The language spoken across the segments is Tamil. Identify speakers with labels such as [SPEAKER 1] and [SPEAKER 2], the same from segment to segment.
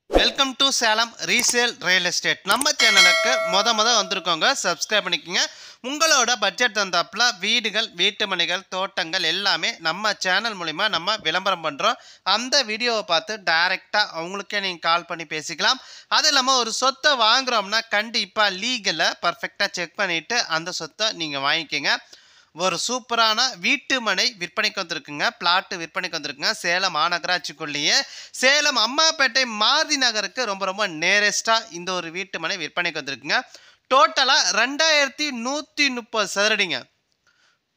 [SPEAKER 1] Welcome to Salem resale real estate. நம்ம சேனலுக்கு மொத வந்திருக்கோங்க, சப்ஸ்கிரைப் பண்ணிக்கோங்க. உங்களோட பட்ஜெட் தந்தாப்புல வீடுகள், வீட்டு மனைகள், தோட்டங்கள் எல்லாமே நம்ம சேனல் மூலிமா நம்ம விளம்பரம் பண்ணுறோம். அந்த வீடியோவை பார்த்து டைரெக்டாக அவங்களுக்கே நீங்கள் கால் பண்ணி பேசிக்கலாம். அது இல்லாமல் ஒரு சொத்தை வாங்குகிறோம்னா கண்டிப்பாக லீகலை பர்ஃபெக்டாக செக் பண்ணிவிட்டு அந்த சொத்தை நீங்கள் வாங்கிக்கோங்க. ஒரு சூப்பரான வீட்டு மனை விற்பனைக்கு வந்திருக்குங்க, பிளாட்டு விற்பனைக்கு வந்திருக்குங்க. சேலம் மாநகராட்சிக்குள்ளேயே சேலம் அம்மாப்பேட்டை மாருதி நகருக்கு ரொம்ப நேரஸ்டாக இந்த ஒரு வீட்டு மனை விற்பனைக்கு வந்திருக்குங்க. டோட்டலாக 2130 சதுரடிங்க.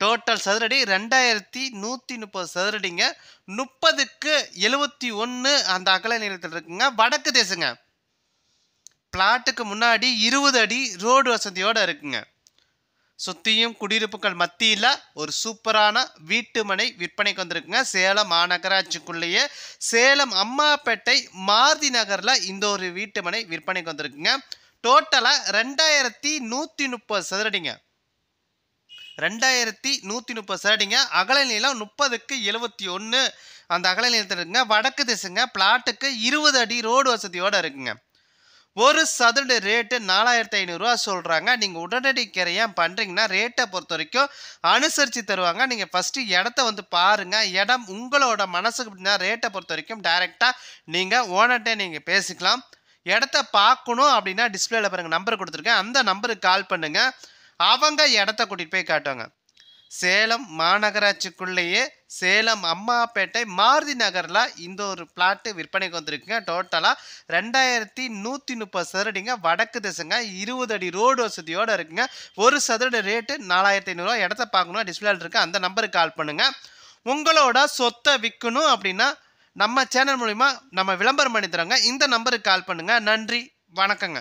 [SPEAKER 1] டோட்டல் சதுரடி 2130 சதுரடிங்க. 30க்கு 71 அந்த அகல நீளத்தில் இருக்குங்க. வடக்கு தேசங்க. பிளாட்டுக்கு முன்னாடி 20 அடி ரோடு வசதியோடு இருக்குங்க. சுற்றியும் குடியிருப்புகள் மத்தியில் ஒரு சூப்பரான வீட்டு மனை விற்பனைக்கு வந்திருக்குங்க. சேலம் மாநகராட்சிக்குள்ளேயே சேலம் அம்மாப்பேட்டை மாருதி நகரில் இந்த ஒரு வீட்டு மனை விற்பனைக்கு வந்திருக்குங்க. டோட்டலாக 2130 சதுரடிங்க. 2130 சதுரடிங்க. அகல நீளம் 30க்கு 71 அந்த அகல நீளத்தில் இருக்குங்க. வடக்கு திசைங்க. பிளாட்டுக்கு 20 அடி ரோடு வசதியோடு இருக்குங்க. ஒரு சதுர ரேட்டு 4500 சொல்கிறாங்க. நீங்கள் உடனடி கிரையம் பண்ணுறீங்கன்னா ரேட்டை பொறுத்த வரைக்கும் அனுசரித்து தருவாங்க. நீங்கள் ஃபஸ்ட்டு இடத்த வந்து பாருங்கள். இடம் உங்களோட மனசுக்கு அப்படின்னா ரேட்டை பொறுத்த வரைக்கும் டைரெக்டாக நீங்கள் ஓனர்கிட்டே நீங்கள் பேசிக்கலாம். இடத்த பார்க்கணும் அப்படின்னா டிஸ்பிளேல பாருங்கள், நம்பர் கொடுத்துருக்கேன். அந்த நம்பருக்கு கால் பண்ணுங்கள். அவங்க இடத்த கூட்டிகிட்டு போய் காட்டுவாங்க. சேலம் மாநகராட்சிக்குள்ளேயே சேலம் அம்மாப்பேட்டை மாருதி நகரில் இந்த ஒரு பிளாட்டு விற்பனைக்கு வந்திருக்குங்க. டோட்டலாக 2130 சதுரடிங்க. வடக்கு திசைங்க. 20 அடி ரோடு வசதியோடு இருக்குங்க. ஒரு சதுர ரேட்டு 4500. இடத்த பார்க்கணும், டிஸ்பிளேல இருக்குது. அந்த நம்பருக்கு கால் பண்ணுங்கள். உங்களோட சொத்தை விற்கணும் அப்படின்னா நம்ம சேனல் மூலிமா நம்ம விளம்பரம் பண்ணி தரோங்க. இந்த நம்பருக்கு கால் பண்ணுங்கள். நன்றி, வணக்கங்க.